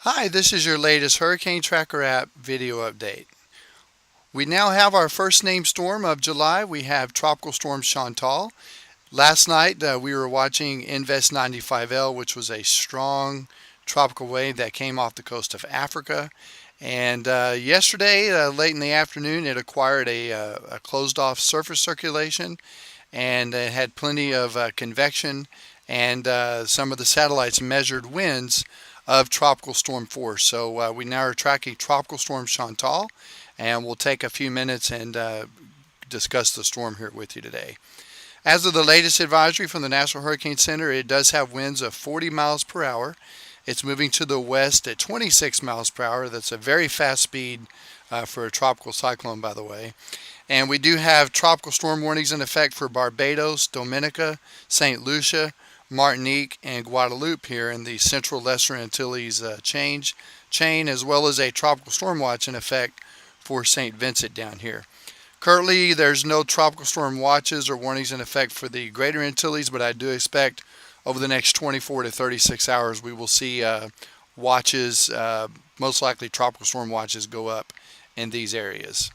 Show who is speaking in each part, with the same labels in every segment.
Speaker 1: Hi, this is your latest Hurricane Tracker app video update. We now have our first named storm of July. We have Tropical Storm Chantal. Last night we were watching Invest 95L, which was a strong tropical wave that came off the coast of Africa. And yesterday, late in the afternoon, it acquired a closed off surface circulation, and it had plenty of convection, and some of the satellites measured winds of tropical storm force. So we now are tracking Tropical Storm Chantal, and we'll take a few minutes and discuss the storm here with you today. As of the latest advisory from the National Hurricane Center, it does have winds of 40 miles per hour. It's moving to the west at 26 miles per hour. That's a very fast speed for a tropical cyclone, by the way. And we do have tropical storm warnings in effect for Barbados, Dominica, St. Lucia, Martinique, and Guadeloupe here in the Central Lesser Antilles chain, as well as a tropical storm watch in effect for St. Vincent down here. Currently, there's no tropical storm watches or warnings in effect for the Greater Antilles, but I do expect over the next 24 to 36 hours we will see watches, most likely tropical storm watches, go up in these areas.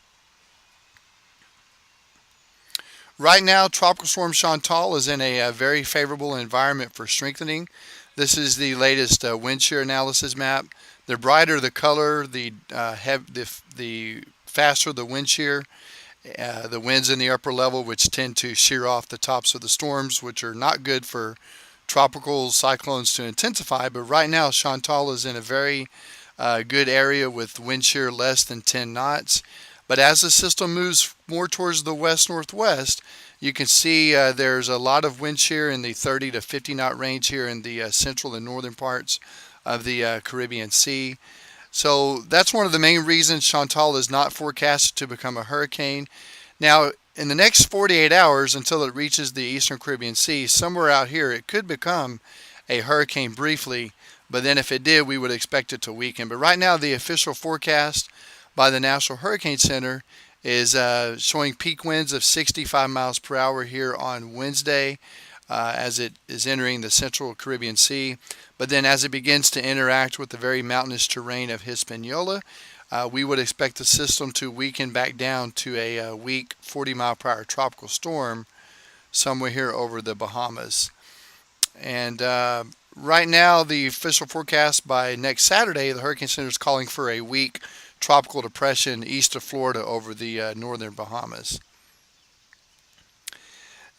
Speaker 1: Right now, Tropical Storm Chantal is in a very favorable environment for strengthening. This is the latest wind shear analysis map. The brighter the color, the faster the wind shear. The winds in the upper level, which tend to shear off the tops of the storms, which are not good for tropical cyclones to intensify. But right now, Chantal is in a very good area with wind shear less than 10 knots. But as the system moves more towards the west-northwest, you can see there's a lot of wind shear in the 30 to 50 knot range here in the central and northern parts of the Caribbean Sea. So that's one of the main reasons Chantal is not forecasted to become a hurricane. Now, in the next 48 hours until it reaches the eastern Caribbean Sea, somewhere out here it could become a hurricane briefly, but then if it did, we would expect it to weaken. But right now, the official forecast by the National Hurricane Center is showing peak winds of 65 miles per hour here on Wednesday as it is entering the central Caribbean Sea. But then as it begins to interact with the very mountainous terrain of Hispaniola, we would expect the system to weaken back down to a weak 40 mile per hour tropical storm somewhere here over the Bahamas. And right now, the official forecast by next Saturday, the Hurricane Center is calling for a weak tropical depression east of Florida over the northern Bahamas.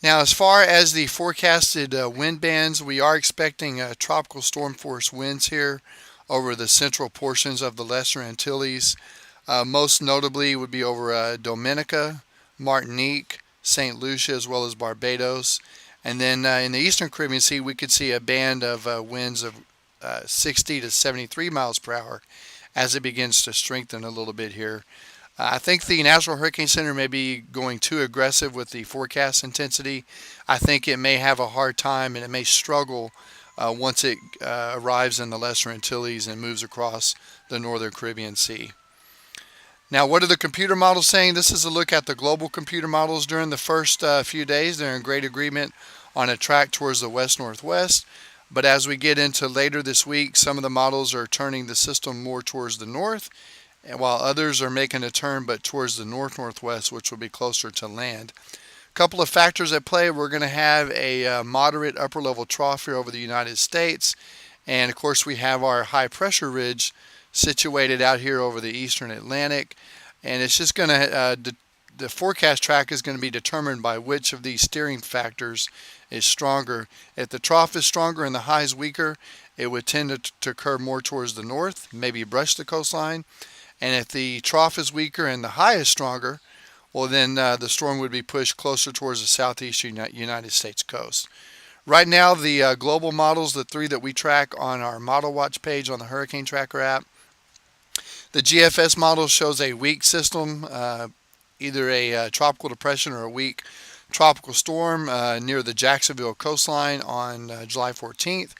Speaker 1: Now, as far as the forecasted wind bands, we are expecting tropical storm force winds here over the central portions of the Lesser Antilles. Most notably would be over Dominica, Martinique, St. Lucia, as well as Barbados. And then in the eastern Caribbean Sea, we could see a band of winds of 60 to 73 miles per hour as it begins to strengthen a little bit here. I think the National Hurricane Center may be going too aggressive with the forecast intensity. I think it may have a hard time and it may struggle once it arrives in the Lesser Antilles and moves across the northern Caribbean Sea. Now, what are the computer models saying? This is a look at the global computer models during the first few days. They're in great agreement on a track towards the west-northwest. But as we get into later this week, some of the models are turning the system more towards the north, while others are making a turn but towards the north-northwest, which will be closer to land. A couple of factors at play. We're going to have a moderate upper-level trough here over the United States. And, of course, we have our high-pressure ridge situated out here over the eastern Atlantic. And it's just going to, the forecast track is going to be determined by which of these steering factors is stronger. If the trough is stronger and the high is weaker, it would tend to curve more towards the north, maybe brush the coastline. And if the trough is weaker and the high is stronger, well, then the storm would be pushed closer towards the southeastern United States coast. Right now, the global models, the three that we track on our Model Watch page on the Hurricane Tracker app, the GFS model shows a weak system, either a tropical depression or a weak tropical storm near the Jacksonville coastline on July 14th.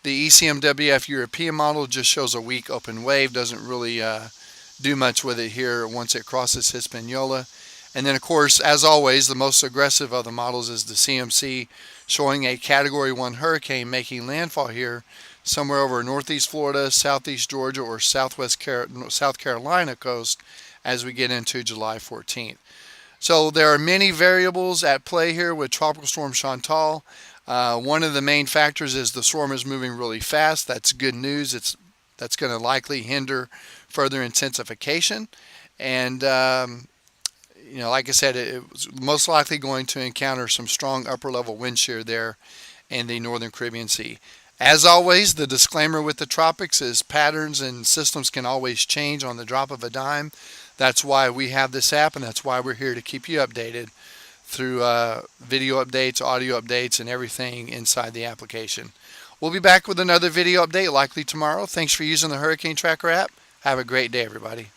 Speaker 1: The ECMWF European model just shows a weak open wave, doesn't really do much with it here once it crosses Hispaniola. And then, of course, as always, the most aggressive of the models is the CMC, showing a Category 1 hurricane making landfall here somewhere over northeast Florida, southeast Georgia, or South Carolina coast as we get into July 14th. So there are many variables at play here with Tropical Storm Chantal. One of the main factors is the storm is moving really fast. That's good news. That's going to likely hinder further intensification. And like I said, it was most likely going to encounter some strong upper level wind shear there in the northern Caribbean Sea. As always, the disclaimer with the tropics is patterns and systems can always change on the drop of a dime. That's why we have this app, and that's why we're here to keep you updated through video updates, audio updates, and everything inside the application. We'll be back with another video update likely tomorrow. Thanks for using the Hurricane Tracker app. Have a great day, everybody.